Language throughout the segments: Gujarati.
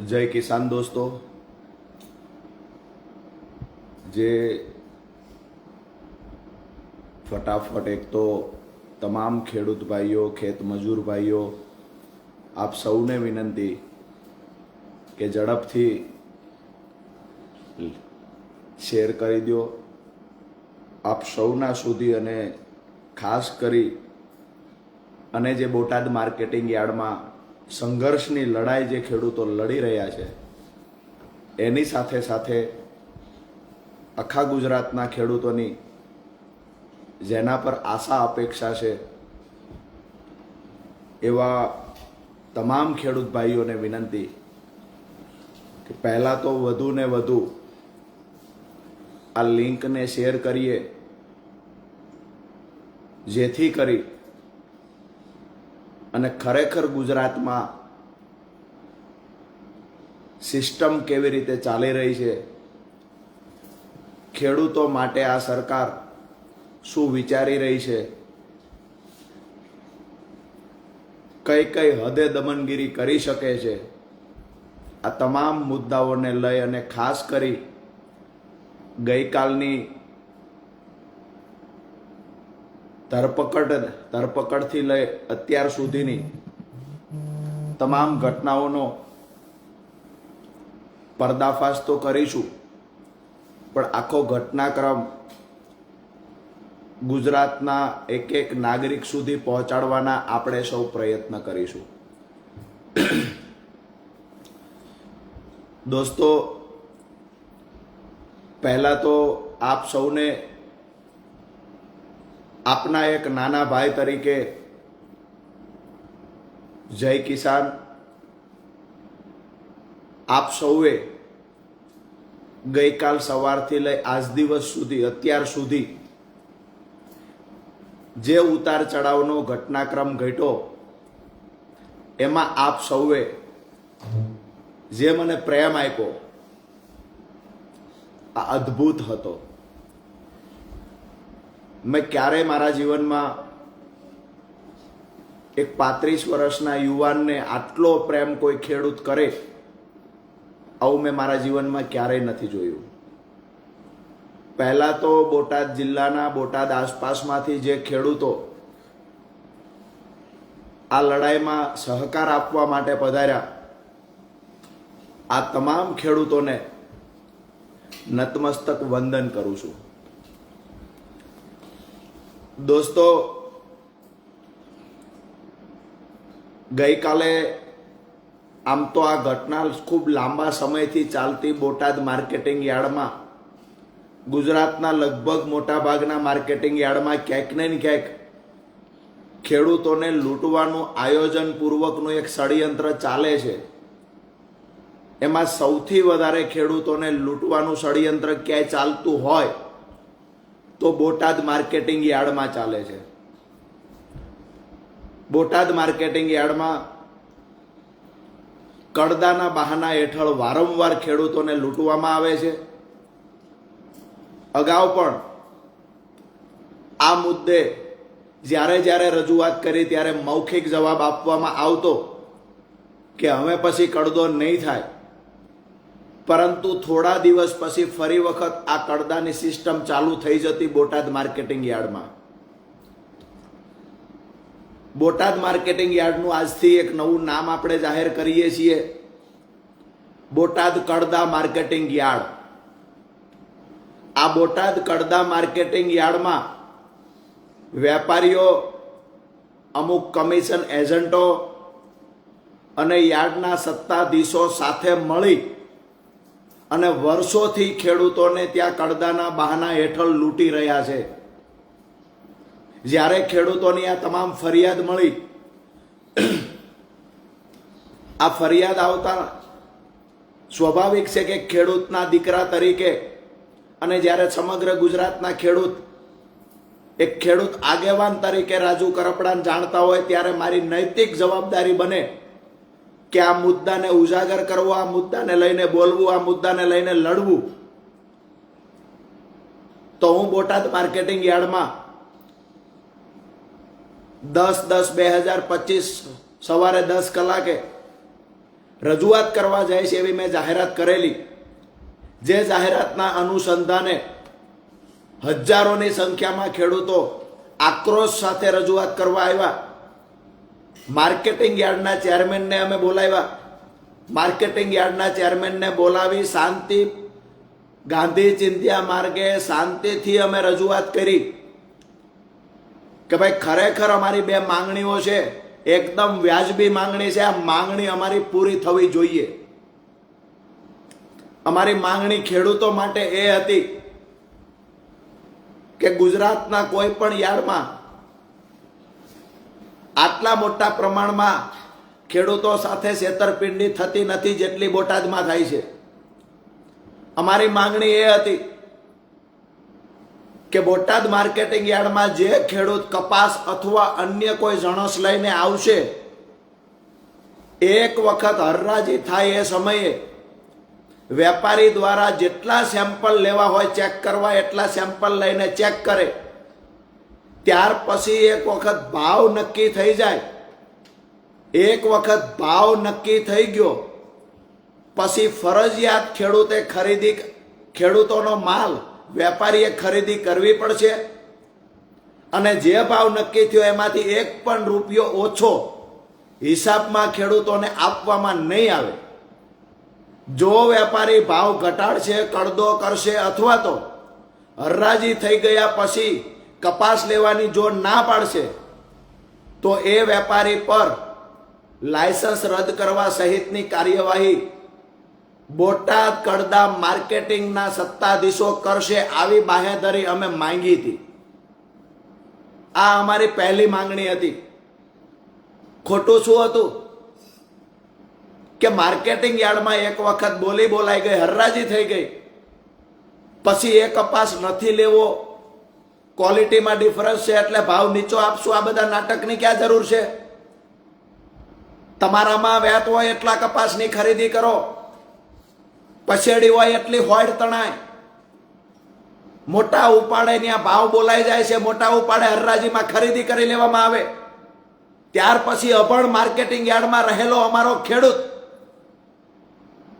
જય કિસાન દોસ્તો, જે ફટાફટ એક તો તમામ ખેડૂત ભાઈઓ, ખેત મજૂર ભાઈઓ, આપ સૌને વિનંતી કે ઝડપથી શેર કરી દો આપ સૌના સુધી, અને ખાસ કરી અને જે બોટાદ માર્કેટિંગ યાર્ડમાં સંઘર્ષની લડાઈ જે ખેડૂતો લડી રહ્યા છે એની સાથે સાથે આખા ગુજરાતના ખેડૂતોની જેના પર આશા અપેક્ષા છે એવા તમામ ખેડૂત ભાઈઓને વિનંતી કે પહેલાં તો વધુ ને વધુ આ લિંકને શેર કરીએ, જેથી કરી અને ખરેખર ગુજરાતમાં સિસ્ટમ કેવી રીતે ચાલી રહી છે, ખેડૂતો માટે આ સરકાર શું વિચારી રહી છે, કઈ કઈ હદે દમનગીરી કરી શકે છે, આ તમામ મુદ્દાઓને લઈ અને ખાસ કરી ગઈકાલની ધરપકડથી લઈ અત્યાર સુધીની તમામ ઘટનાઓનો પર્દાફાશ તો કરીશું, પણ આખો ઘટનાક્રમ ગુજરાતના એક એક નાગરિક સુધી પહોંચાડવાના આપણે સૌ પ્રયત્ન કરીશું. દોસ્તો, પહેલા તો આપ સૌને આપના એક નાના ભાઈ તરીકે જય કિસાન. આપ સૌએ ગઈકાલ સવારથી લઈ આજ દિવસ સુધી, અત્યાર સુધી જે ઉતાર ચઢાવનો ઘટનાક્રમ ઘટ્યો એમાં આપ સૌએ જે મને પ્રેમ આપ્યો આ અદ્ભુત હતો. મેં ક્યારેય મારા જીવનમાં એક 35 વર્ષના યુવાનને આટલો પ્રેમ કોઈ ખેડૂત કરે આવું મેં મારા જીવનમાં ક્યારેય નથી જોયું. પહેલા તો બોટાદ જિલ્લાના, બોટાદ આસપાસમાંથી જે ખેડૂતો આ લડાઈમાં સહકાર આપવા માટે પધાર્યા, આ તમામ ખેડૂતોને નતમસ્તક વંદન કરું છું. દોસ્તો, ગઈકાલે આમ તો આ ઘટના ખૂબ લાંબા સમયથી ચાલતી બોટાદ માર્કેટિંગ યાર્ડમાં, ગુજરાતના લગભગ મોટાભાગના માર્કેટિંગ યાર્ડમાં ક્યાંક ને ક્યાંક ખેડૂતોને લૂંટવાનું આયોજનપૂર્વકનું એક ષડયંત્ર ચાલે છે. એમાં સૌથી વધારે ખેડૂતોને લૂંટવાનું ષડયંત્ર ક્યાંય ચાલતું હોય તો બોટાદ માર્કેટિંગ યાર્ડમાં ચાલે છે. બોટાદ માર્કેટિંગ યાર્ડમાં કડદાના બહાના હેઠળ વારંવાર ખેડૂતોને લૂંટવામાં આવે છે. અગાઉ પણ આ મુદ્દે જ્યારે રજૂઆત કરી ત્યારે મૌખિક જવાબ આપવામાં આવતો કે હવે પછી કડદો નહીં થાય, પરંતુ થોડા દિવસ પછી ફરી વખત આ કડદાની સિસ્ટમ ચાલુ થઈ જતી બોટાદ માર્કેટિંગ યાર્ડમાં. બોટાદ માર્કેટિંગ યાર્ડનું આજથી એક નવું નામ આપણે જાહેર કરીએ છીએ, બોટાદ કડદા માર્કેટિંગ યાર્ડ. આ બોટાદ કડદા માર્કેટિંગ યાર્ડમાં વેપારીઓ, અમુક કમિશન એજન્ટો અને યાર્ડના સત્તાધીશો સાથે મળી અને વર્ષોથી ખેડૂતોને ત્યાં કડદાના બહાના હેઠળ લૂંટી રહ્યા છે. જ્યારે ખેડૂતોની આ તમામ ફરિયાદ મળી, આ ફરિયાદ આવતા સ્વાભાવિક છે કે ખેડૂતના દીકરા તરીકે, અને જ્યારે સમગ્ર ગુજરાતના ખેડૂત એક ખેડૂત આગેવાન તરીકે રાજુ કરપડાને જાણતા હોય, ત્યારે મારી નૈતિક જવાબદારી બને કે આ મુદ્દાને ઉજાગર કરવો, આ મુદ્દાને લઈને બોલવું, આ મુદ્દાને લઈને લડવું. તો હું બોટાદ માર્કેટિંગ યાર્ડમાં 10/10/2025 સવારે 10 કલાકે રજૂઆત કરવા જાય છે એવી મેં જાહેરાત કરેલી, જે જાહેરાતના અનુસંધાને હજારોની સંખ્યામાં ખેડૂતો આક્રોશ સાથે રજૂઆત કરવા આવ્યા. માર્કેટિંગ યાર્ડના ચેરમેનને અમે બોલાવ્યા. માર્કેટિંગ યાર્ડના ચેરમેનને બોલાવી શાંતિ ગાંધી ચિંધ્યા માર્ગે શાંતિથી અમે રજૂઆત કરી કે ભાઈ ખરેખર અમારી બે માંગણીઓ છે, એકદમ વ્યાજબી માંગણી છે, આ માંગણી અમારી પૂરી થવી જોઈએ. અમારી માંગણી ખેડૂતો માટે એ હતી કે ગુજરાતના કોઈ પણ યાર્ડમાં આટલા મોટા પ્રમાણમાં ખેડૂતો સાથે છેતરપિંડી થતી નથી જેટલી બોટાદમાં થાય છે. અમારી માંગણી એ હતી કે બોટાદ માર્કેટિંગ યાર્ડમાં જે ખેડૂત કપાસ અથવા અન્ય કોઈ જણસ લઈને આવશે, એક વખત હરરાજી થાય એ સમયે વેપારી દ્વારા જેટલા સેમ્પલ લેવા હોય ચેક કરવા એટલા સેમ્પલ લઈને ચેક કરે. ત્યાર પછી એક વખત ભાવ નક્કી થઈ જાય. એક વખત ભાવ નક્કી થઈ ગયો પછી ફરજિયાત ખેડૂતોનો માલ વેપારીએ ખરીદી કરવી પડશે અને જે ભાવ નક્કી થયો એમાંથી એક પણ રૂપિયો ઓછો હિસાબમાં ખેડૂતોને આપવામાં નહીં આવે. જો વેપારી ભાવ ઘટાડશે, કડદો કરશે અથવા તો હરરાજી થઈ ગયા પછી કપાસ લેવાની જો ના પાડશે તો એ વેપારી પર લાયસન્સ રદ કરવા સહિતની કાર્યવાહી બોટાદ કડદા માર્કેટિંગના સત્તાધીશો કરશે, આવી બાહેધરી અમે માંગી હતી. આ અમારી પહેલી માંગણી હતી. ખોટું શું હતું કે માર્કેટિંગ યાર્ડમાં એક વખત બોલી બોલાઈ ગઈ, હરરાજી થઈ ગઈ, પછી એ કપાસ નથી લેવો, ક્વોલિટીમાં ડિફરન્સ છે એટલે ભાવ નીચો આપશું. આ બધા નાટકની ક્યાં જરૂર છે? તમારામાં વેત હોય એટલા કપાસની ખરીદી કરો, પછેડી હોય એટલી હોડ તણાય. મોટા ઉપાડે ત્યાં ભાવ બોલાઈ જાય છે, મોટા ઉપાડે હરરાજીમાં ખરીદી કરી લેવામાં આવે. ત્યાર પછી અભણ માર્કેટિંગ યાર્ડમાં રહેલો અમારો ખેડૂત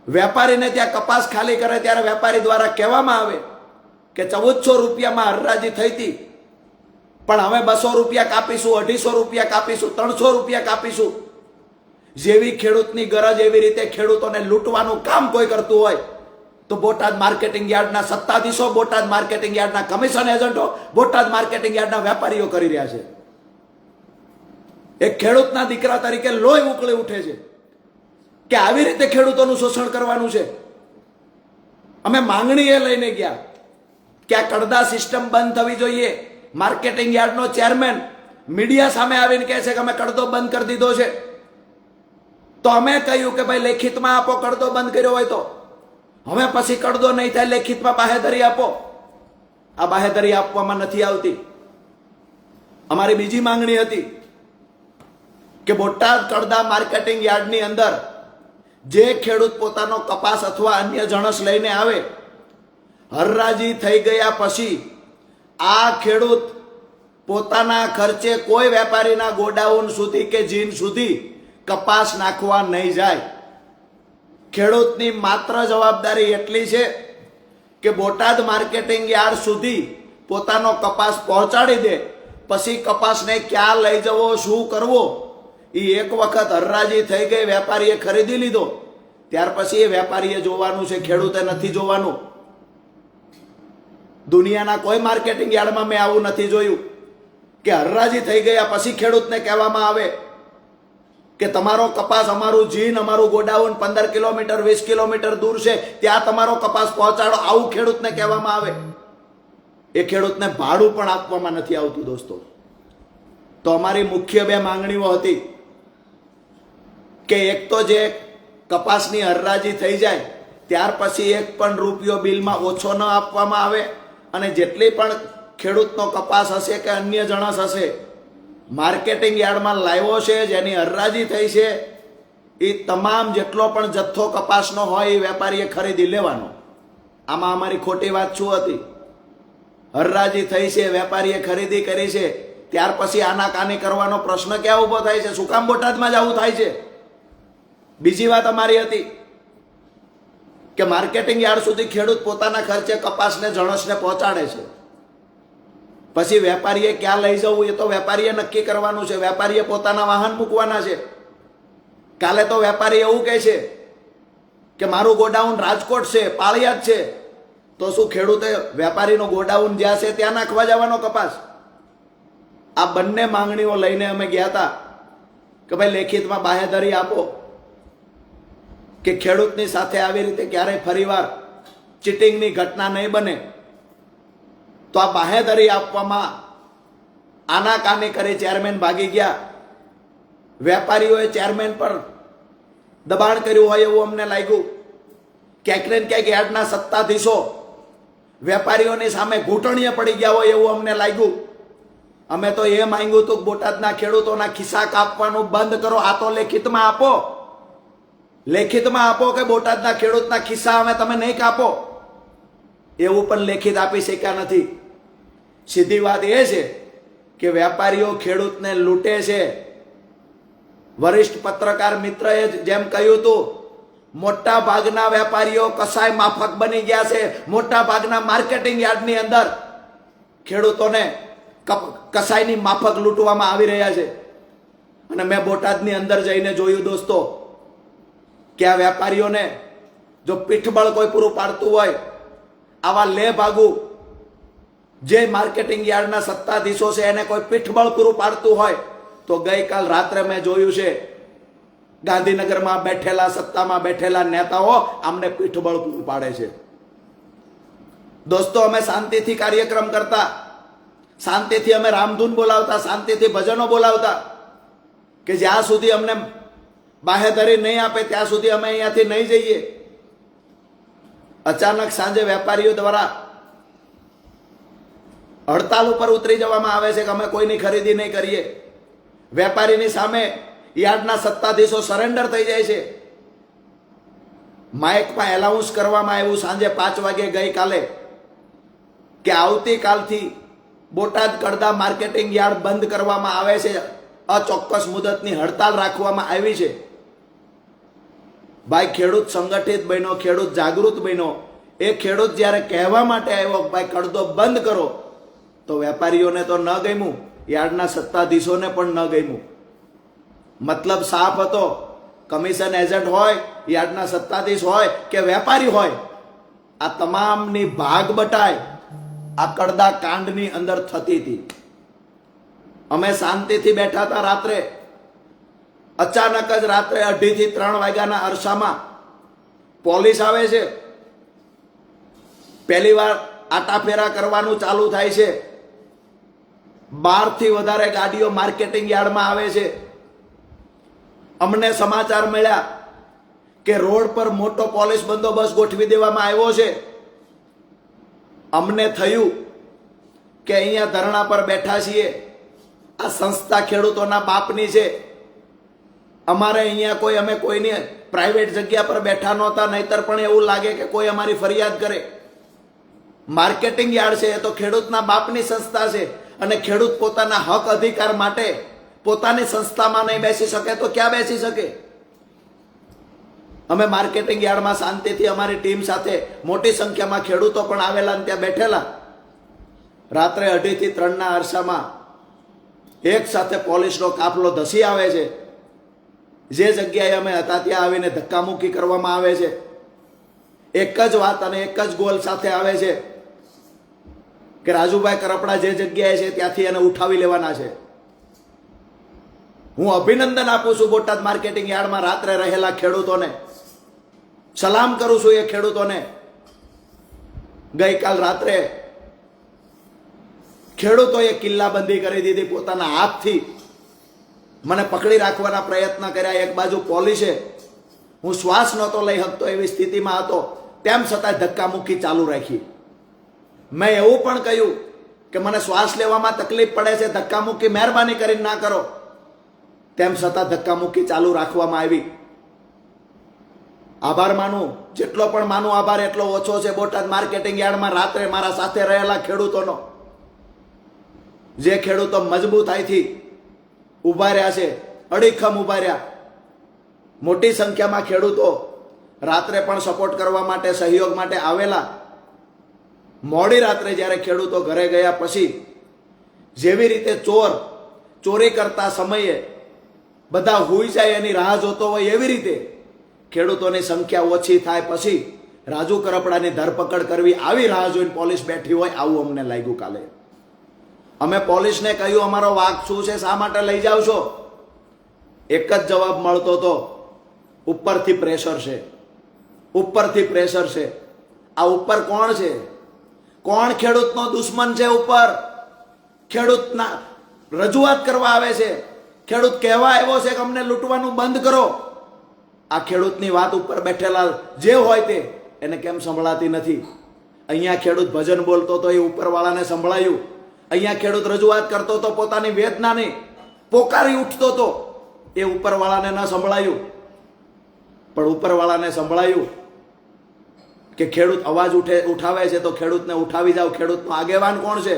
વેપારીને ત્યાં કપાસ ખાલી કરે ત્યારે વેપારી દ્વારા કહેવામાં આવે કે 1400 રૂપિયામાં હરરાજી થઈ હતી, પણ હવે 200 રૂપિયા કાપીશું, 250 રૂપિયા કાપીશું, 300 રૂપિયા કાપીશું. જેવી ખેડૂતની ગરજ એવી રીતે ખેડૂતોને લૂંટવાનું કામ કોઈ કરતું હોય તો બોટાદ માર્કેટિંગ યાર્ડના સત્તાધીશો, બોટાદ માર્કેટિંગ યાર્ડના કમિશન એજન્ટો, બોટાદ માર્કેટિંગ યાર્ડના વેપારીઓ કરી રહ્યા છે. એક ખેડૂતના દીકરા તરીકે લોહી ઉકળી ઉઠે છે કે આવી રીતે ખેડૂતોનું શોષણ કરવાનું છે. અમે માંગણી એ લઈને ગયા કે આ કડદા સિસ્ટમ બંધ થવી જોઈએ. માર્કેટિંગ યાર્ડનો ચેરમેન મીડિયા સામે આવીને કહે છે કે અમે કડદો બંધ કરી દીધો છે. તો અમે કહ્યું કે ભાઈ લેખિતમાં આપો, કડદો બંધ કર્યો હોય તો. હવે પછી કડદો નહીં થાય, લેખિતમાં બાહેધરી આપો. આ બાહેધરી આપવામાં નથી આવતી. અમારી બીજી માંગણી હતી કે બોટાદ કડદા માર્કેટિંગ યાર્ડની અંદર જે ખેડૂત પોતાનો કપાસ અથવા અન્ય જણસ લઈને આવે, હરરાજી થઈ ગયા પછી આ ખેડૂત પોતાના ખર્ચે કોઈ વેપારીના ગોડાઉન સુધી કે જીન સુધી કપાસ નાખવા નહીં જાય. ખેડૂતની માત્ર જવાબદારી એટલી છે કે બોટાદ માર્કેટિંગ યાર્ડ સુધી પોતાનો કપાસ પહોંચાડી દે. પછી કપાસને ક્યાં લઈ જવો, શું કરવો, એ એક વખત હરરાજી થઈ ગઈ, વેપારીએ ખરીદી લીધો, ત્યાર પછી એ વેપારીએ જોવાનું છે, ખેડૂતે નથી જોવાનું. દુનિયાના કોઈ માર્કેટિંગ યાર્ડમાં મેં આવું નથી જોયું કે હરરાજી થઈ ગયા પછી ખેડૂતને કહેવામાં આવે કે તમારો કપાસ, અમારું જીન, અમારું ગોડાઉન 15 કિલોમીટર 20 કિલોમીટર દૂર છે, ત્યાં તમારો કપાસ પહોંચાડો, આવું ખેડૂતને કહેવામાં આવે. એ ખેડૂતને ભાડું પણ આપવામાં નથી આવતું દોસ્તો. તો અમારી મુખ્ય બે માંગણીઓ હતી કે એક તો જે કપાસની હરરાજી થઈ જાય ત્યાર પછી એક પણ રૂપિયો બિલમાં ઓછો ન આપવામાં આવે, અને જેટલી પણ ખેડૂતનો કપાસ હશે કે અન્ય જણસ હશે માર્કેટિંગ યાર્ડમાં લાવ્યો છે, જેની હરરાજી થઈ છે, એ તમામ જેટલો પણ જથ્થો કપાસનો હોય એ વેપારીએ ખરીદી લેવાનો. આમાં અમારી ખોટી વાત શું હતી? હરરાજી થઈ છે, વેપારીએ ખરીદી કરી છે, ત્યાર પછી આનાકાની કરવાનો પ્રશ્ન ક્યાં ઊભો થાય છે? શું કામ બોટાદમાં જ આવું થાય છે? બીજી વાત અમારી હતી કે માર્કેટિંગ યાર્ડ સુધી ખેડૂત પોતાના ખર્ચે કપાસને જણસને પહોંચાડે છે, પછી વેપારીએ ક્યાં લઈ જવું એ તો વેપારીએ નક્કી કરવાનું છે. વેપારીએ પોતાના વાહન મૂકવાના છે. કાલે તો વેપારી એવું કહે છે કે મારું ગોડાઉન રાજકોટ છે, પાળિયાદ છે, તો શું ખેડૂતે વેપારીનું ગોડાઉન જ્યાં છે ત્યાં નાખવા જવાનો કપાસ? આ બંને માંગણીઓ લઈને અમે ગયા હતા કે ભાઈ લેખિતમાં બાહેધરી આપો કે ખેડૂતની સાથે આવી રીતે ક્યારેય ફરીવાર ચીટિંગની ઘટના નહીં બને. તો આ બાહેધરી આપવામાં આનાકાની કરી ચેરમેન ભાગી ગયા. વેપારીઓએ ચેરમેન પર દબાણ કર્યું હોય એવું અમને લાગ્યું. ક્યાંક ને ક્યાંક યાર્ડના સત્તાધીશો વેપારીઓની સામે ઘૂંટણીએ પડી ગયા હોય એવું અમને લાગ્યું. અમે તો એ માંગ્યું હતું કે બોટાદના ખેડૂતોના ખિસ્સા કાપવાનું બંધ કરો. આ તો લેખિતમાં આપો, લેખિતમાં આપો કે બોટાદના ખેડૂતના ખિસ્સા અમે તમે નહીં કાપો. એવું પણ લેખિત આપી શક્યા નથી. સીધી વાત એ છે કે વેપારીઓ ખેડૂતને લૂંટે છે. વરિષ્ઠ પત્રકાર મિત્રએ જેમ કહ્યું હતું, મોટા ભાગના વેપારીઓ કસાય માફક બની ગયા છે. મોટા ભાગના માર્કેટિંગ યાર્ડની અંદર ખેડૂતોને કસાયની માફક લૂંટવામાં આવી રહ્યા છે. અને મેં બોટાદની અંદર જઈને જોયું દોસ્તો કે આ વેપારીઓને જો પીઠબળ કોઈ પૂરું પાડતું હોય, આવા લે ભાગુ જે માર્કેટિંગ યાર્ડના સત્તાધીશો છે એને કોઈ પીઠબળ પૂરું પાડતું હોય તો ગઈકાલ રાત્રે મેં જોયું છે ગાંધીનગરમાં બેઠેલા સત્તામાં બેઠેલા નેતાઓ આમને પીઠબળ પૂરું પાડે છે. દોસ્તો અમે શાંતિથી કાર્યક્રમ કરતા, શાંતિથી અમે રામધૂન બોલાવતા, શાંતિથી ભજનો બોલાવતા કે જ્યાં સુધી અમને બાહેધરી નહીં આપે ત્યાં સુધી અમે અહીંયાથી નહીં જઈએ. અચાનક સાંજે વેપારીઓ દ્વારા હડતાલ ઉપર ઉતરી જવામાં આવે છે કે અમે કોઈની ખરીદી નહીં કરીએ. વેપારીની સામે યાર્ડના સત્તાધીશો સરેન્ડર થઈ જાય છે. માઇકમાં એલાઉન્સ કરવામાં આવ્યું સાંજે 5 વાગે ગઈકાલે કે આવતીકાલથી બોટાદ કડદા માર્કેટિંગ યાર્ડ બંધ કરવામાં આવે છે. અચોક્કસ મુદતની હડતાલ રાખવામાં આવી છે. ભાઈ ખેડૂત સંગઠિત બન્યો, ખેડૂત જાગૃત બન્યો. એ ખેડૂત જ્યારે કહેવા માટે આવ્યો ભાઈ કડદો બંધ કરો, તો વેપારીઓને તો ન ગમ્યું, યાર્ડના સત્તાધીશોને પણ ન ગમ્યું. મતલબ સાફ હતો, કમિશન એજન્ટ હોય, યાર્ડના સત્તાધીશ હોય કે વેપારી હોય, આ તમામની ભાગ બટાય આ કડદા કાંડની અંદર થતી હતી. અમે શાંતિથી બેઠા હતા. રાત્રે અચાનક જ રાત્રે 2:30 થી 3 વાગ્યાના અરસામાં પોલીસ આવે છે. પહેલી વાર આટાફેરા કરવાનું ચાલુ થાય છે. 12 થી વધારે ગાડીઓ માર્કેટિંગ યાર્ડમાં આવે છે. અમને સમાચાર મળ્યા કે રોડ પર મોટો પોલીસ બંદોબસ્ત ગોઠવી દેવામાં આવ્યો છે. અમને થયું કે અહીંયા ધરણા પર બેઠા છીએ, આ સંસ્થા ખેડૂતોના બાપની છે. અમારે અહીંયા કોઈ અમે કોઈની પ્રાઇવેટ જગ્યા પર બેઠા નહોતા, નહીતર પણ એવું લાગે કે કોઈ અમારી ફરિયાદ કરે. માર્કેટિંગ યાર્ડ છે એ તો ખેડૂતના બાપની સંસ્થા છે અને ખેડૂત પોતાના હક અધિકાર માટે પોતાની સંસ્થામાં નહીં બેસી શકે તો ક્યાં બેસી શકે? અમે માર્કેટિંગ યાર્ડમાં શાંતિથી અમારી ટીમ સાથે મોટી સંખ્યામાં ખેડૂતો પણ આવેલા અને ત્યાં બેઠેલા. રાત્રે 2:30 થી 3ના અરસામાં એક સાથે પોલીસનો કાફલો ધસી આવે છે. જે જગ્યાએ અમે હતા ત્યાં આવીને ધક્કામુક્કી કરવામાં આવે છે. એક જ વાત અને એક જ ગોલ સાથે આવે છે કે રાજુભાઈ કરપડા જે જગ્યાએ છે ત્યાંથી એને ઉઠાવી લેવાના છે. હું અભિનંદન આપું છું બોટાદ માર્કેટિંગ યાર્ડમાં રાત્રે રહેલા ખેડૂતોને, સલામ કરું છું એ ખેડૂતોને. ગઈકાલ રાત્રે ખેડૂતોએ કિલ્લાબંધી કરી દીધી પોતાના હાથથી. મને પકડી રાખવાના પ્રયત્ન કર્યા. એક બાજુ પોલીસે, હું શ્વાસ નહોતો લઈ શકતો એવી સ્થિતિમાં હતો, તેમ છતાં ધક્કામુક્કી ચાલુ રાખી. મેં એવું પણ કહ્યું કે મને શ્વાસ લેવામાં તકલીફ પડે છે, ધક્કામુક્કી મહેરબાની કરીને ના કરો. તેમ છતાં ધક્કામુક્કી ચાલુ રાખવામાં આવી. આભાર માનું, જેટલો પણ માનું આભાર એટલો ઓછો છે બોટાદ માર્કેટિંગ યાર્ડમાં રાત્રે મારા સાથે રહેલા ખેડૂતોનો. જે ખેડૂતો મજબૂતાઈથી ઉભા રહ્યા છે, અડીખમ ઉભા રહ્યા, મોટી સંખ્યામાં ખેડૂતો રાત્રે પણ સપોર્ટ કરવા માટે, સહયોગ માટે આવેલા. મોડી રાત્રે જ્યારે ખેડૂતો ઘરે ગયા પછી જેવી રીતે ચોરી કરતા સમયે બધા હુઈ જાય એની રાહ જોતો હોય, એવી રીતે ખેડૂતોની સંખ્યા ઓછી થાય પછી રાજુ કરપડાની ધરપકડ કરવી, આવી રાહ જોઈને પોલીસ બેઠી હોય, આવું અમને લાગ્યું કાલે. અમે પોલીસને કહ્યું અમારો વાંક શું છે, શા માટે લઈ જાવ છો? એક જ જવાબ મળતો હતો, ઉપરથી પ્રેશર છે, ઉપરથી પ્રેશર છે. આ ઉપર કોણ છે? કોણ ખેડૂતનો દુશ્મન છે? ઉપર ખેડૂતના રજૂઆત કરવા આવે છે, ખેડૂત કહેવા આવ્યો છે કે અમને લૂંટવાનું બંધ કરો. આ ખેડૂતની વાત ઉપર બેઠેલા જે હોય તે એને કેમ સંભળાતી નથી? અહીંયા ખેડૂત ભજન બોલતો તો એ ઉપરવાળાને સંભળાયું. અહીંયા ખેડૂત રજૂઆત કરતો તો પોતાની વેદનાની પોકારી ઉઠતો તો એ ઉપરવાળાને ન સંભળાયું. પણ ઉપરવાળાને સંભળાયું કે ખેડૂત અવાજ ઉઠાવે છે તો ખેડૂતને ઉઠાવી જાવ. ખેડૂતનો આગેવાન કોણ છે?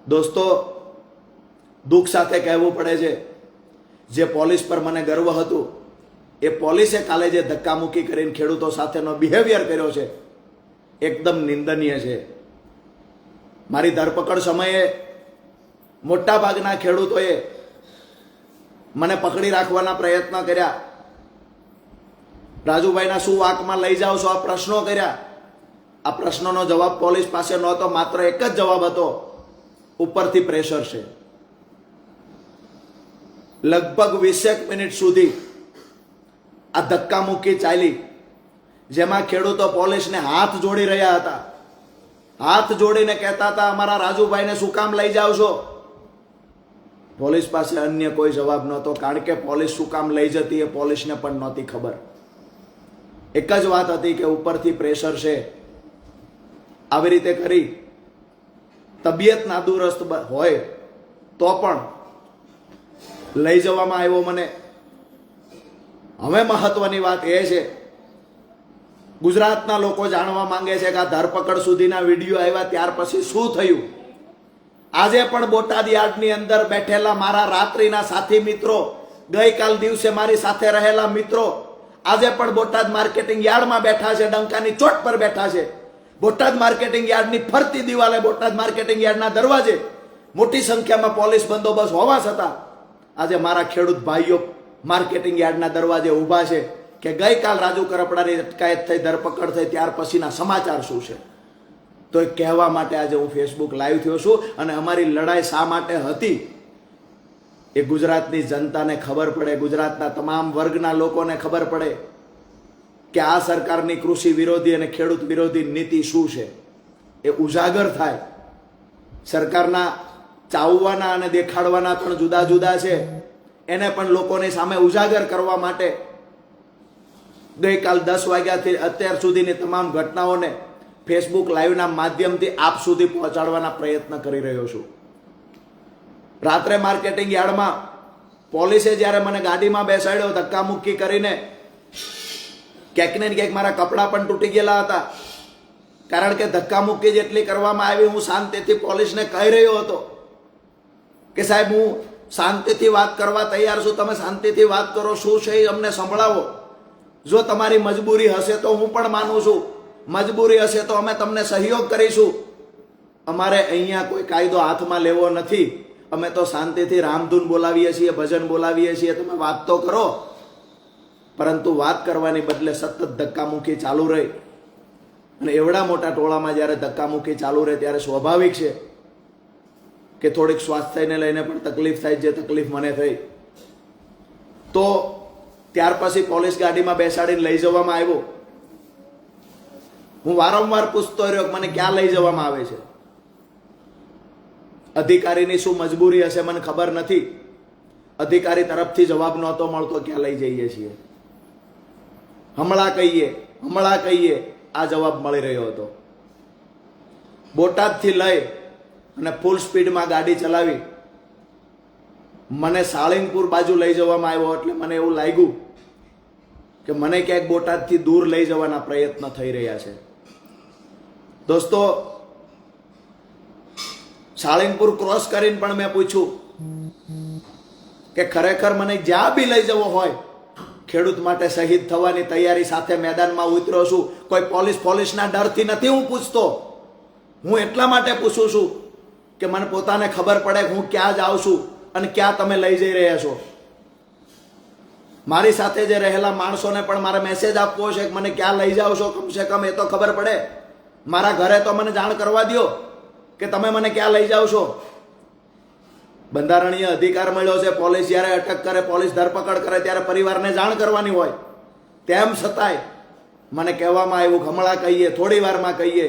દોસ્તો, દુઃખ સાથે કહેવું પડે છે, જે પોલીસ પર મને ગર્વ હતું, એ પોલીસે કાલે જે ધક્કામુક્કી કરીને ખેડૂતો સાથેનો બિહેવિયર કર્યો છે એકદમ નિંદનીય છે. મારી ધરપકડ સમયે મોટા ભાગના ખેડૂતોએ મને પકડી રાખવાના પ્રયત્ન કર્યા. રાજુભાઈના શું વાંકમાં લઈ જાઓ છો? આ પ્રશ્નો કર્યા. આ પ્રશ્નોનો જવાબ પોલીસ પાસે નહોતો. માત્ર એક જ જવાબ હતો, ઉપરથી પ્રેશર છે. લગભગ 20 મિનિટ સુધી આ ધક્કામુક્કી ચાલી, જેમાં ખેડૂતો પોલીસને હાથ જોડી રહ્યા હતા. હાથ જોડીને કહેતા હતા, અમારા રાજુભાઈને શું કામ લઈ જાઓ છો? પોલીસ પાસે અન્ય કોઈ જવાબ નહોતો, કારણ કે પોલીસ શું કામ લઈ જતી એ પોલીસને પણ નહોતી ખબર. એક જ વાત હતી કે ઉપરથી પ્રેશર છે. આવી રીતે કરી તબિયત નાદુરસ્ત હોય તો પણ લઈ જવામાં આવ્યો મને. હવે મહત્વની વાત એ છે, ગુજરાતના લોકો જાણવા માંગે છે કે આ ધરપકડ સુધીના વિડીયો આવ્યા ત્યાર પછી શું થયું. આજે પણ બોટાદ યાર્ડની અંદર બેઠેલા મારા રાત્રિના સાથી મિત્રો, ગઈકાલ દિવસે મારી સાથે રહેલા મિત્રો આજે પણ બોટાદ માર્કેટિંગ યાર્ડમાં બેઠા છે, ડંકાની ચોટ પર બેઠા છે. બોટાદ માર્કેટિંગ યાર્ડની ફરતી દિવાલે, બોટાદ માર્કેટિંગ યાર્ડના દરવાજે મોટી સંખ્યામાં પોલીસ બંદોબસ્ત હોવા છતાં આજે મારા ખેડૂત ભાઈઓ માર્કેટિંગ યાર્ડના દરવાજે ઊભા છે કે ગઈકાલ રાજુ કરપડાની અટકાયત થઈ, ધરપકડ થઈ, ત્યાર પછીના સમાચાર શું છે. તો એ કહેવા માટે આજે હું ફેસબુક લાઈવ થયો છું. અને અમારી લડાઈ શા માટે હતી એ ગુજરાતની જનતાને ખબર પડે, ગુજરાતના તમામ વર્ગના લોકોને ખબર પડે કે આ સરકારની કૃષિ વિરોધી અને ખેડૂત વિરોધી નીતિ શું છે એ ઉજાગર થાય. સરકારના ચાવવાના અને દેખાડવાના પણ જુદા જુદા છે, એને પણ લોકોની સામે ઉજાગર કરવા માટે ગઈકાલ 10 વાગ્યાથી અત્યાર સુધીની તમામ ઘટનાઓને ફેસબુક લાઈવના માધ્યમથી આપ સુધી પહોંચાડવાના પ્રયત્ન કરી રહ્યો છું. રાત્રે માર્કેટિંગ યાર્ડમાં પોલીસે જ્યારે મને ગાડીમાં બેસાડ્યો ધક્કામુક્કી કરીને, ક્યાંક ને ક્યાંક મારા કપડાં પણ તૂટી ગયેલા હતા, કારણ કે ધક્કામુક્કી જેટલી કરવામાં આવી. હું શાંતિથી પોલીસને કહી રહ્યો હતો કે સાહેબ, હું શાંતિથી વાત કરવા તૈયાર છું, તમે શાંતિથી વાત કરો, શું છે એ અમને સંભળાવો. જો તમારી મજબૂરી હશે તો હું પણ માનું છું, મજબૂરી હશે તો અમે તમને સહયોગ કરીશું. અમારે અહીંયા કોઈ કાયદો હાથમાં લેવો નથી. અમે તો શાંતિથી રામધૂન બોલાવીએ છીએ, ભજન બોલાવીએ છીએ, તમે વાત તો કરો. પરંતુ વાત કરવાની બદલે સતત ધક્કામુક્કી ચાલુ રહી. અને એવડા મોટા ટોળામાં જ્યારે ધક્કામુક્કી ચાલુ રહે ત્યારે સ્વાભાવિક છે કે થોડીક સ્વાસ્થ્યને લઈને પણ તકલીફ થાય, જે તકલીફ મને થઈ. તો ત્યાર પછી પોલીસ ગાડીમાં બેસાડીને લઈ જવામાં આવ્યો. હું વારંવાર પૂછતો રહ્યો કે મને ક્યાં લઈ જવામાં આવે છે. અધિકારીની શું મજબૂરી હશે મને ખબર નથી. અધિકારી તરફથી જવાબ નહોતો મળતો ક્યાં લઈ જઈએ છીએ. હમણાં કહીએ આ જવાબ મળી રહ્યો હતો. બોટાદથી લઈ અને ફૂલ સ્પીડમાં ગાડી ચલાવી મને સાળીંગપુર બાજુ લઈ જવામાં આવ્યો. એટલે મને એવું લાગ્યું કે મને ક્યાંક બોટાદથી દૂર લઈ જવાના પ્રયત્ન થઈ રહ્યા છે. દોસ્તો, સાળીંગપુર ક્રોસ કરીને પણ મેં પૂછ્યું કે ખરેખર મને જ્યાં બી લઈ જવો હોય ખેડૂત માટે શહીદ થવાની તૈયારી સાથે મેદાનમાં ઉતર્યો છું. કોઈ પોલીસના ડરથી નથી હું પૂછતો. હું એટલા માટે પૂછું છું કે મને પોતાને ખબર પડે કે હું ક્યાં જાઉં છું અને ક્યાં તમે લઈ જઈ રહ્યા છો. મારી સાથે જે રહેલા માણસોને પણ મારે મેસેજ આપવો છે કે મને ક્યાં લઈ જાઓ છો, કમસે કમ એ તો ખબર પડે. મારા ઘરે તો મને જાણ કરવા દો કે તમે મને ક્યાં લઈ જાઓ છો. બંધારણીય અધિકાર મળ્યો છે. પોલીસ જ્યારે અટક કરે, પોલીસ ધરપકડ કરે ત્યારે પરિવારને જાણ કરવાની હોય. તેમ છતાંય મને કહેવામાં આવ્યું હમણાં કહીએ, થોડી વારમાં કહીએ.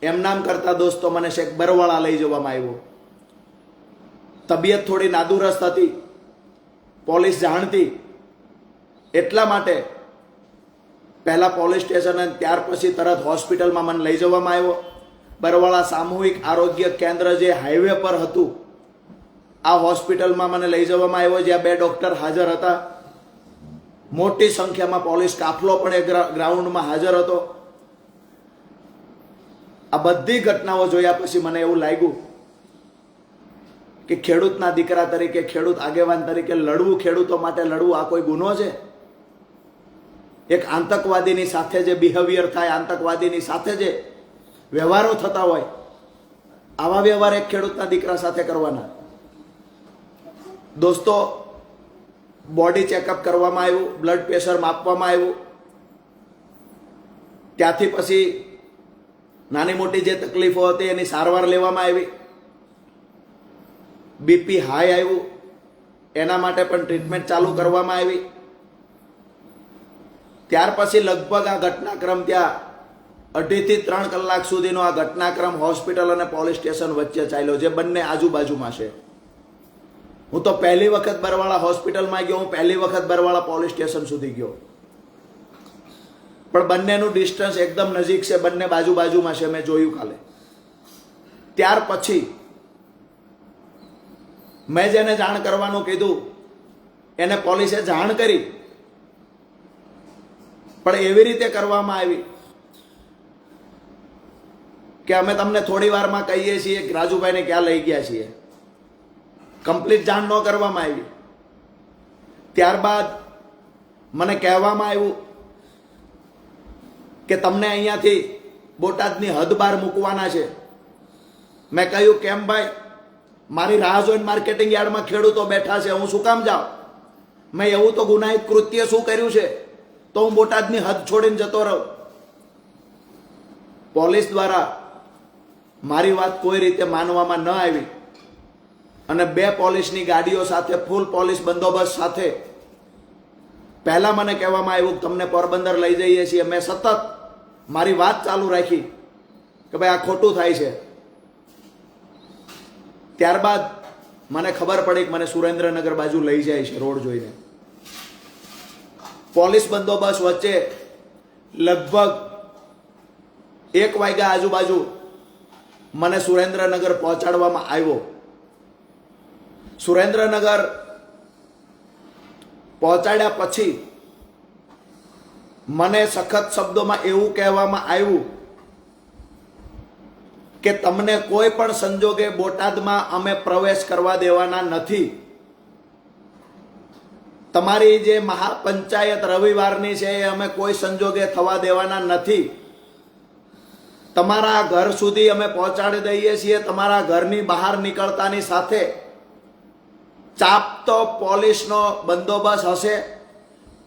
એમ નામ કરતા દોસ્તો મને શેખ બરવાળા લઈ જવામાં આવ્યો. તબિયત થોડી નાદુરસ્ત હતી, પોલીસ જાણતી, એટલા માટે પહેલા પોલીસ સ્ટેશન અને ત્યાર પછી તરત હોસ્પિટલમાં મને લઈ જવામાં આવ્યો. બરવાળા સામૂહિક આરોગ્ય કેન્દ્ર જે હાઈવે પર હતું, આ હોસ્પિટલમાં મને લઈ જવામાં આવ્યો, જ્યાં 2 ડોક્ટર હાજર હતા. મોટી સંખ્યામાં પોલીસ કાફલો પણ એ ગ્રાઉન્ડમાં હાજર હતો. આ બધી ઘટનાઓ જોયા પછી મને એવું લાગ્યું કે ખેડૂતના દીકરા તરીકે, ખેડૂત આગેવાન તરીકે લડવું, ખેડૂતો માટે લડવું, આ કોઈ ગુનો છે? એક આતંકવાદીની સાથે જે બિહેવિયર થાય, આતંકવાદીની સાથે જે વ્યવહારો થતા હોય, આવા વ્યવહાર એક ખેડૂતના દીકરા સાથે કરવાના. દોસ્તો, બોડી ચેકઅપ કરવામાં આવ્યું, બ્લડ પ્રેશર માપવામાં આવ્યું. ત્યાંથી પછી નાની મોટી જે તકલીફો હતી એની સારવાર લેવામાં આવી. બીપી હાઈ આવ્યું, એના માટે પણ ટ્રીટમેન્ટ ચાલુ કરવામાં આવી. ત્યાર પછી લગભગ આ ઘટનાક્રમ ત્યાં 2.5 થી 3 કલાક સુધીનો આ ઘટનાક્રમ હોસ્પિટલ અને પોલીસ સ્ટેશન વચ્ચે ચાલ્યો, જે બંને આજુબાજુમાં છે. હું તો પહેલી વખત બરવાળા હોસ્પિટલમાં ગયો, હું પહેલી વખત બરવાળા પોલીસ સ્ટેશન સુધી ગયો. પણ બંનેનું ડિસ્ટન્સ એકદમ નજીક છે, બંને બાજુમાં છે, મેં જોયું કાલે. ત્યાર પછી મેં જેને જાણ કરવાનું કીધું એને પોલીસે જાણ કરી, પણ એવી રીતે કરવામાં આવી કે અમે તમને થોડી વારમાં કહીએ છીએ કે રાજુભાઈને ક્યાં લઈ ગયા છીએ. કમ્પ્લીટ જાણ ન કરવામાં આવી. ત્યારબાદ મને કહેવામાં આવ્યું કે તમને અહીંયાથી બોટાદની હદ બહાર મૂકવાના છે. મેં કહ્યું કેમ ભાઈ, મારી રાહ જોઈને માર્કેટિંગ યાર્ડમાં ખેડૂતો બેઠા છે, હું શું કામ જાઉં? મેં એવું તો ગુનાહિત કૃત્ય શું કર્યું છે તો હું બોટાદની હદ છોડીને જતો રહું? પોલીસ દ્વારા મારી વાત કોઈ રીતે માનવામાં ન આવી અને 2 પોલીસની ગાડીઓ સાથે, ફૂલ પોલીસ બંદોબસ્ત સાથે પહેલા મને કહેવામાં આવ્યું કે તમને પોરબંદર લઈ જઈએ છીએ. મેં સતત મારી વાત ચાલુ રાખી કે ભાઈ આ ખોટું થાય છે. ત્યારબાદ મને ખબર પડી કે મને સુરેન્દ્રનગર બાજુ લઈ જાય છે રોડ જોઈને. પોલીસ બંદોબસ્ત વચ્ચે લગભગ 1 વાગ્યા આજુબાજુ મને સુરેન્દ્રનગર પહોંચાડવામાં આવ્યો. સુરેન્દ્રનગર પહોંચાડ્યા પછી મને સખત શબ્દોમાં એવું કહેવામાં આવ્યું કે તમને કોઈ પણ સંજોગે બોટાદમાં અમે પ્રવેશ કરવા દેવાના નથી. તમારી જે મહાપંચાયત રવિવારની છે એ અમે કોઈ સંજોગે થવા દેવાના નથી. તમારા ઘર સુધી અમે પહોંચાડી દઈએ છીએ. તમારા ઘરની બહાર નીકળતાની સાથે ચાપતો પોલીસનો બંદોબસ્ત હશે.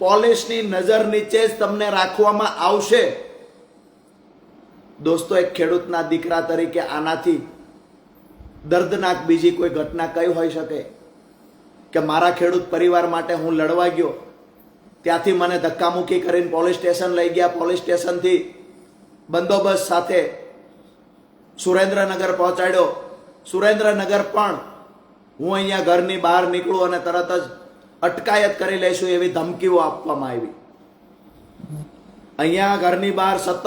પોલીસની નજર નીચે જ તમને રાખવામાં આવશે. દોસ્તો, એક ખેડૂતના દીકરા તરીકે આનાથી દર્દનાક બીજી કોઈ ઘટના કઈ હોઈ શકે કે મારા ખેડૂત પરિવાર માટે હું લડવા ગયો, ત્યાંથી મને ધક્કામુક્કી કરીને પોલીસ સ્ટેશન લઈ ગયા. પોલીસ સ્ટેશનથી બંદોબસ્ત સાથે સુરેન્દ્રનગર પહોંચાડ્યો. સુરેન્દ્રનગર પણ હું અહીંયા ઘરની બહાર નીકળું અને તરત જ અટકાયત કરી લઈશું એવી ધમકીઓ આપવામાં આવી. અહીંયા ઘરની બહાર સતત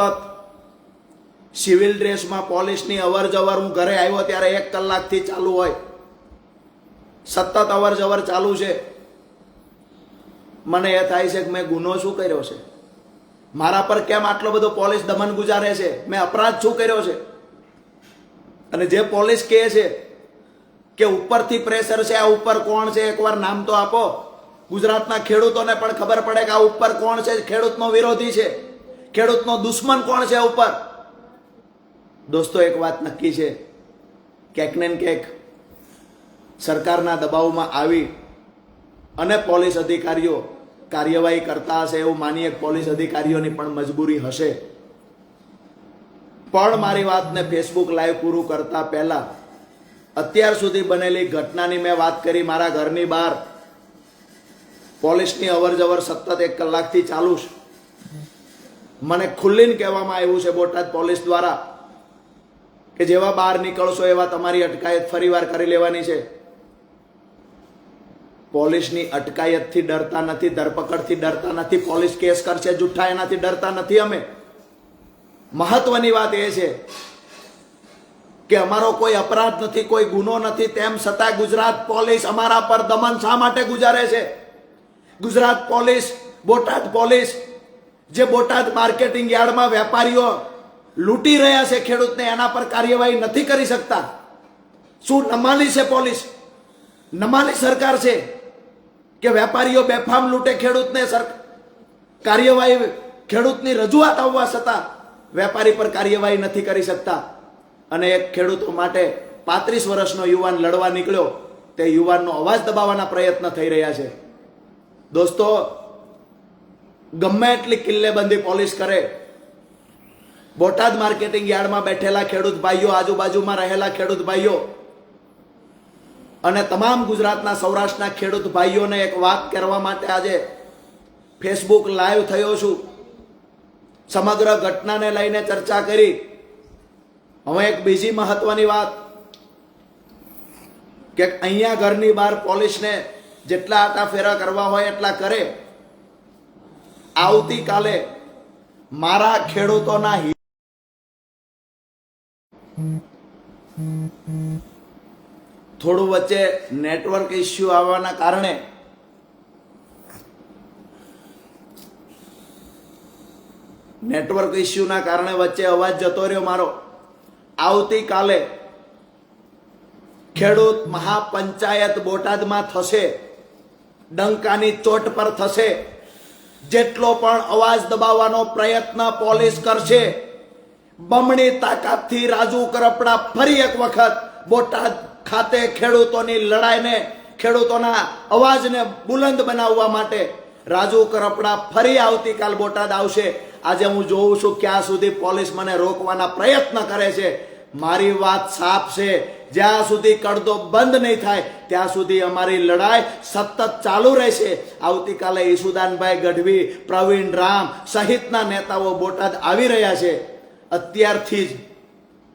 સિવિલ ડ્રેસમાં પોલીસની અવર જવર, હું ઘરે આવ્યો ત્યારે 1 કલાકથી ચાલુ હોય, સતત અવર જવર ચાલુ છે. મને એ થાય છે કે મેં ગુનો શું કર્યો છે? મારા પર કેમ આટલો બધો પોલીસ દમન ગુજારે છે? મેં અપરાધ શું કર્યો છે? અને જે પોલીસ કહે છે કે ઉપરથી પ્રેશર છે, આ ઉપર કોણ છે, એકવાર નામ તો આપો. ગુજરાતના ખેડૂતોને પણ ખબર પડે કે આ ઉપર કોણ છે, ખેડૂતનો વિરોધી છે, ખેડૂતનો દુશ્મન કોણ છે ઉપર. દોસ્તો, એક વાત નક્કી છે, ક્યાંક ને ક્યાંક સરકારના દબાવમાં આવી અને પોલીસ અધિકારીઓ કાર્યવાહી કરતા હશે એવું માનીએ. પોલીસ અધિકારીઓની પણ મજબૂરી હશે. પણ મારી વાતને ફેસબુક લાઈવ પૂરું કરતા પહેલા અત્યાર સુધી બનેલી ઘટનાની મેં વાત કરી. મારા ઘરની બહાર પોલીસની અવર જવર સતત 1 કલાકથી ચાલુ છે. મને ખુલ્લીને કહેવામાં આવ્યું છે બોટાદ પોલીસ દ્વારા કે જેવા બહાર નીકળશો એવા તમારી અટકાયત ફરીવાર કરી લેવાની છે. પોલીસની અટકાયતથી ડરતા નથી, ધરપકડથી ડરતા નથી, પોલીસ કેસ કરશે જુઠ્ઠા એનાથી ડરતા નથી અમે. મહત્વની વાત એ છે કે અમારો કોઈ અપરાધ નથી, કોઈ ગુનો નથી, તેમ છતાં ગુજરાત પોલીસ અમારા પર દમન શા માટે ગુજારે છે? ગુજરાત પોલીસ, બોટાદ પોલીસ, જે બોટાદ માર્કેટિંગ યાર્ડમાં વેપારીઓ લૂંટી રહ્યા છે ખેડૂતને, એના પર કાર્યવાહી નથી કરી શકતા. શું નમાલી છે પોલીસ? નમાલી સરકાર છે કે વેપારીઓ બેફામ લૂંટે ખેડૂતને, કાર્યવાહી ખેડૂતની રજૂઆત આવવા છતાં વેપારી પર કાર્યવાહી નથી કરી શકતા. અને એક ખેડૂતો માટે 35 વર્ષનો યુવાન લડવા નીકળ્યો, તે યુવાનનો અવાજ દબાવવાના પ્રયત્ન થઈ રહ્યા છે. દોસ્તો, ગમે એટલી કિલ્લેબંધી પોલીસ કરે, બોટાદ માર્કેટિંગ યાર્ડમાં બેઠેલા ખેડૂત ભાઈઓ, આજુબાજુમાં રહેલા ખેડૂત ભાઈઓ અને તમામ ગુજરાતના સૌરાષ્ટ્રના ખેડૂત ભાઈઓને એક વાત કરવા માટે આજે ફેસબુક લાઈવ થયો છું. સમગ્ર ઘટનાને લઈને ચર્ચા કરી. હવે એક બીજી મહત્વની વાત કે અહીંયા ઘરની બહાર પોલીસને જેટલા આટા ફેરા કરવા હોય એટલા કરે. આવતીકાલે મારા ખેડૂતોના થોડું વચ્ચે નેટવર્ક ઇસ્યુ આવવાના કારણે વચ્ચે અવાજ જતો રહ્યો મારો. આવતીકાલે ખેડૂત મહાપંચાયત બોટાદમાં થશે, ડંકાની ચોટ પર થશે. જેટલો પણ અવાજ દબાવવાનો પ્રયત્ન પોલીસ કરશે, બમણી તાકાતથી રાજુ કરપડા ફરી એક વખત બોટાદ ખાતે ખેડૂતોની લડાઈને, ખેડૂતોના અવાજને બુલંદ બનાવવા માટે રાજુ કરપડા ફરી આવતીકાલ બોટાદ આવશે. આજે હું જોઉં છું ક્યાં સુધી પોલીસ મને રોકવાના પ્રયત્ન કરે છે. મારી વાત સાફ છે, જ્યાં સુધી કડદો બંધ નહીં થાય ત્યાં સુધી અમારી લડાઈ સતત ચાલુ રહેશે. આવતીકાલે ઈસુદાનભાઈ ગઢવી, પ્રવીણ રામ સહિતના નેતાઓ બોટાદ આવી રહ્યા છે. અત્યારથી જ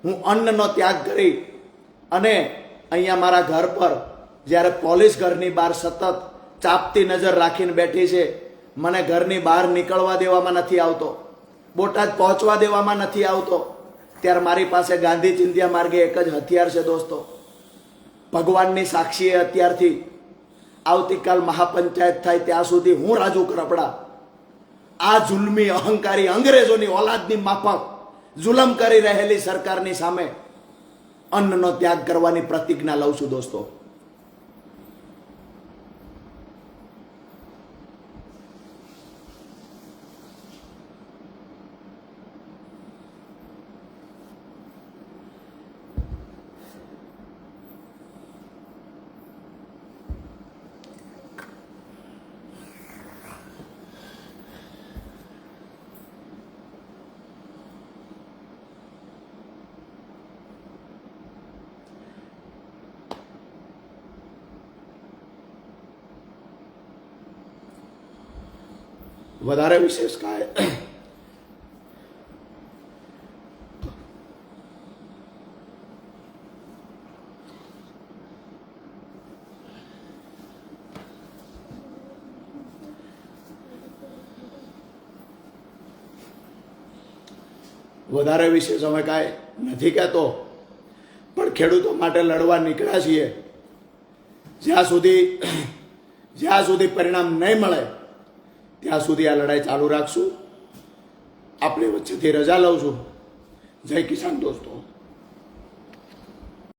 હું અન્નનો ત્યાગ કરી અને અહીંયા મારા ઘર પર જ્યારે પોલીસ ઘરની બહાર સતત ચાપતી નજર રાખીને બેઠી છે, મને ઘરની બહાર નીકળવા દેવામાં નથી આવતો, બોટાદ પહોંચવા દેવામાં નથી આવતો, ત્યારે મારી પાસે ગાંધી ચિંધ્યા માર્ગે એક જ હથિયાર છે દોસ્તો. ભગવાનની સાક્ષીએ અત્યારથી આવતીકાલ મહાપંચાયત થાય ત્યાં સુધી હું રાજુ કરપડા આ જુલ્મી અહંકારી અંગ્રેજોની ઓલાદની માફક જુલમ કરી રહેલી સરકારની સામે અન્નનો ત્યાગ કરવાની પ્રતિજ્ઞા લઉં છું દોસ્તો. વધારે વિશેષ કાંઈ અમે કાંઈ નથી કહેતો, પણ ખેડૂતો માટે લડવા નીકળ્યા છીએ. જ્યાં સુધી પરિણામ નહીં મળે ત્યાં સુધી આ લડાઈ ચાલુ રાખશું. આપણે વચ્ચેથી રજા લઉં છું. જય કિસાન દોસ્તો.